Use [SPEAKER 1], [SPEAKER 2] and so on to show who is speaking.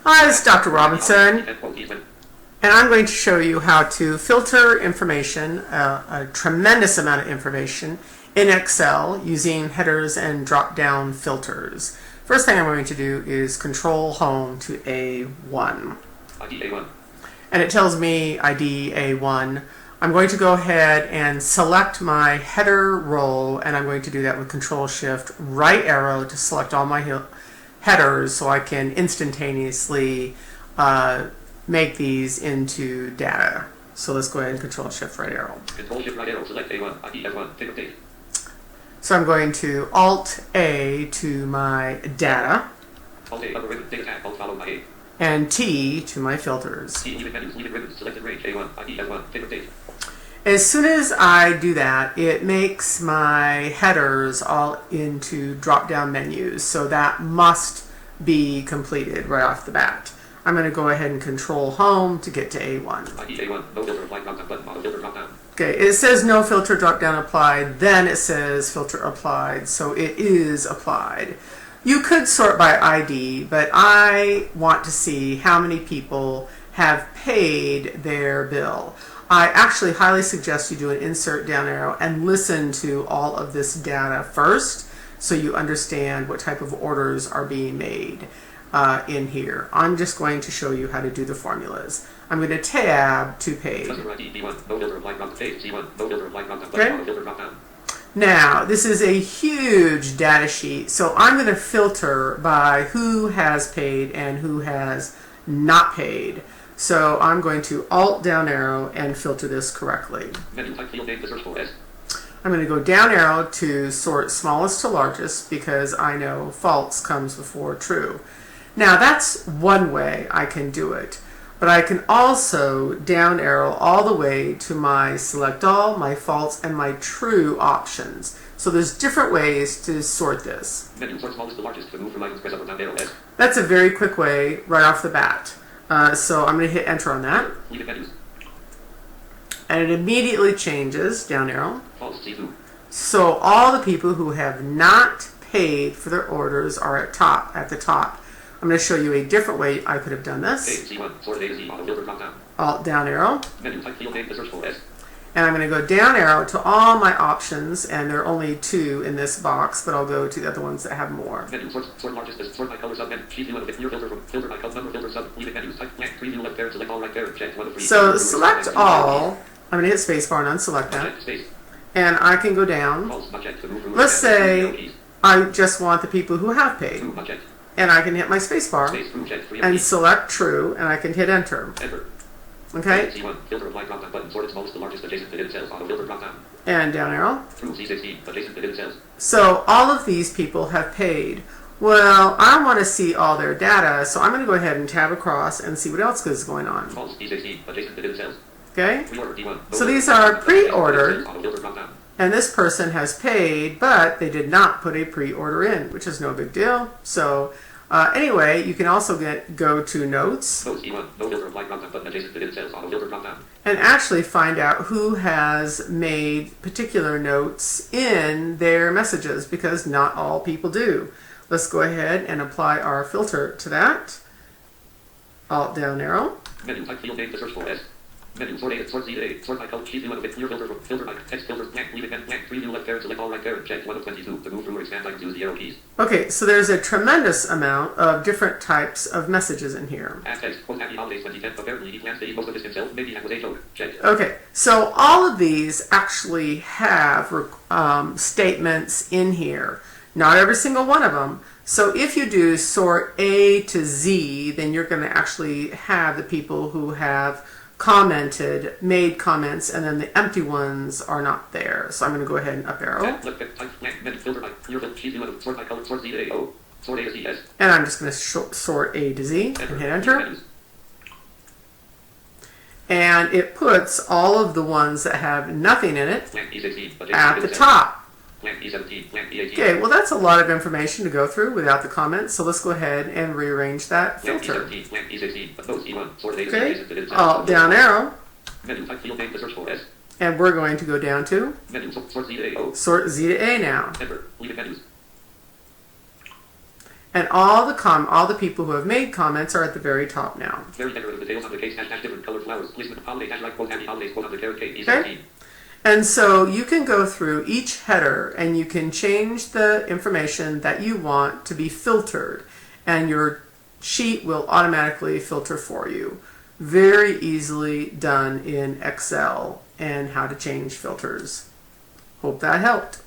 [SPEAKER 1] Hi, this is Dr. Robinson, and I'm going to show you how to filter information, a tremendous amount of information, in Excel using headers and drop-down filters. First thing I'm going to do is Control Home to A1.
[SPEAKER 2] ID A1.
[SPEAKER 1] And it tells me ID A1. I'm going to go ahead and select my header row, and I'm going to do that with Control Shift right arrow to select all my headers so I can instantaneously make these into data. So let's go ahead and Control Shift right arrow.
[SPEAKER 2] Control Shift right arrow, select A1, ID F1, tick update.
[SPEAKER 1] So I'm going to Alt A to my data.
[SPEAKER 2] Alt A, upper ribbon, take a tab, Alt followed by A.
[SPEAKER 1] And T to my filters.
[SPEAKER 2] T, even menus, leave ribbon, selected range, A1, ID F1, tick update.
[SPEAKER 1] As soon as I do that, it makes my headers all into drop-down menus, so that must be completed right off the bat. I'm going to go ahead and Control Home to get to A1.
[SPEAKER 2] ID A1, no filter applied drop-down button, auto filter drop-down.
[SPEAKER 1] Okay, it says no filter drop-down applied, then it says filter applied, so it is applied. You could sort by ID, but I want to see how many people have paid their bill. I actually highly suggest you do an insert down arrow and listen to all of this data first so you understand what type of orders are being made in here. I'm just going to show you how to do the formulas. I'm going to tab to paid.
[SPEAKER 2] Customer ID B1, no filter applied drop-down, page C1, no filter applied drop-down button, auto filter drop-down.
[SPEAKER 1] Now, this is a huge data sheet, so I'm going to filter by who has paid and who has not paid. So I'm going to Alt down arrow and filter this correctly.
[SPEAKER 2] Menu type field name to search for S.
[SPEAKER 1] I'm going to go down arrow to sort smallest to largest because I know false comes before true. Now that's one way I can do it, but I can also down arrow all the way to my select all, my false, and my true options. So there's different ways to sort this.
[SPEAKER 2] Menu sort smallest to largest, to move from items, press up or down arrow S.
[SPEAKER 1] That's a very quick way right off the bat. So I'm going to hit enter on that.
[SPEAKER 2] Leave it menus.
[SPEAKER 1] And it immediately changes, down arrow.
[SPEAKER 2] False C2.
[SPEAKER 1] So all the people who have not paid for their orders are at the top. I'm going to show you a different way I could have done this.
[SPEAKER 2] Page C1, sort A to Z, auto filter drop-down.
[SPEAKER 1] Alt down arrow.
[SPEAKER 2] Menu type field name to search for S.
[SPEAKER 1] And I'm going to go down arrow to all my options, and there are only 2 in this box, but I'll go to the other ones that have more.
[SPEAKER 2] Menu sort largest as sort by color sub menu. Sheet view with clear filter from filter by color number filter sub. Leave it menus. Type blank preview left parent select all right parent check 1 of 3.
[SPEAKER 1] So select all. I'm going to hit spacebar and unselect that.
[SPEAKER 2] Space.
[SPEAKER 1] And I can go down.
[SPEAKER 2] False, not checked, to move from
[SPEAKER 1] Let's say I just want the people who have paid.
[SPEAKER 2] True, not checked.
[SPEAKER 1] And I can hit my spacebar
[SPEAKER 2] Space, true, checked, free
[SPEAKER 1] and select true, and I can hit enter.
[SPEAKER 2] Enter.
[SPEAKER 1] Okay?
[SPEAKER 2] C1, filter apply drop down button, sorted smallest to largest adjacent to hidden cells, auto filter drop down.
[SPEAKER 1] And down arrow.
[SPEAKER 2] True, C16, adjacent to hidden cells.
[SPEAKER 1] So all of these people have paid. Well, I want to see all their data, so I'm going to go ahead and tab across and see what else is going on.
[SPEAKER 2] False, C16, adjacent to hidden cells.
[SPEAKER 1] Okay?
[SPEAKER 2] Pre-order D1.
[SPEAKER 1] So these are pre-ordered,
[SPEAKER 2] Auto filter drop down.
[SPEAKER 1] and this person has paid, but they did not put a pre-order in, which is no big deal. So anyway, you can also go to notes
[SPEAKER 2] Notes E1, no filter apply drop down button, adjacent to hidden cells, auto filter drop down.
[SPEAKER 1] and actually find out who has made particular notes in their messages, because not all people do. Let's go ahead and apply our filter to that. Alt down arrow.
[SPEAKER 2] Menu type field name to search for S. Menu sort A, sort Z to A, sort by color, sheet view with clear filter from filter by text filter, blank, leave it blank, preview left parent select all right parent check 1 of 22. To move from or expand items, use the arrow keys.
[SPEAKER 1] Okay, so there's a tremendous amount of different types of messages in here.
[SPEAKER 2] Add text, quote, happy holidays 2010, apparently he plans to eat most of his himself, maybe that was a joke. Check.
[SPEAKER 1] Okay, so all of these actually have statements in here. Not every single one of them. So if you do sort A to Z, then you're going to actually have the people who have commented, made comments, and then the empty ones are not there. So I'm going to go ahead and up arrow.
[SPEAKER 2] Sort by color, sort Z to A, O. Sort A to Z, S.
[SPEAKER 1] And I'm just going to sort A to Z and hit enter. And it puts all of the ones that have nothing in it at the top. Okay, well that's a lot of information to go through without the comments, so let's go ahead and rearrange that filter. Okay, Alt down arrow, and we're going to go down to sort Z to A now. And all the people who have made comments are at the very top now.
[SPEAKER 2] Very decorative details on the case, hash different colored flowers, placement, holiday, hash like quote, happy holidays, quote on the carrot cake,
[SPEAKER 1] Okay. And so you can go through each header and you can change the information that you want to be filtered, and your sheet will automatically filter for you. Very easily done in Excel, and how to change filters. Hope that helped.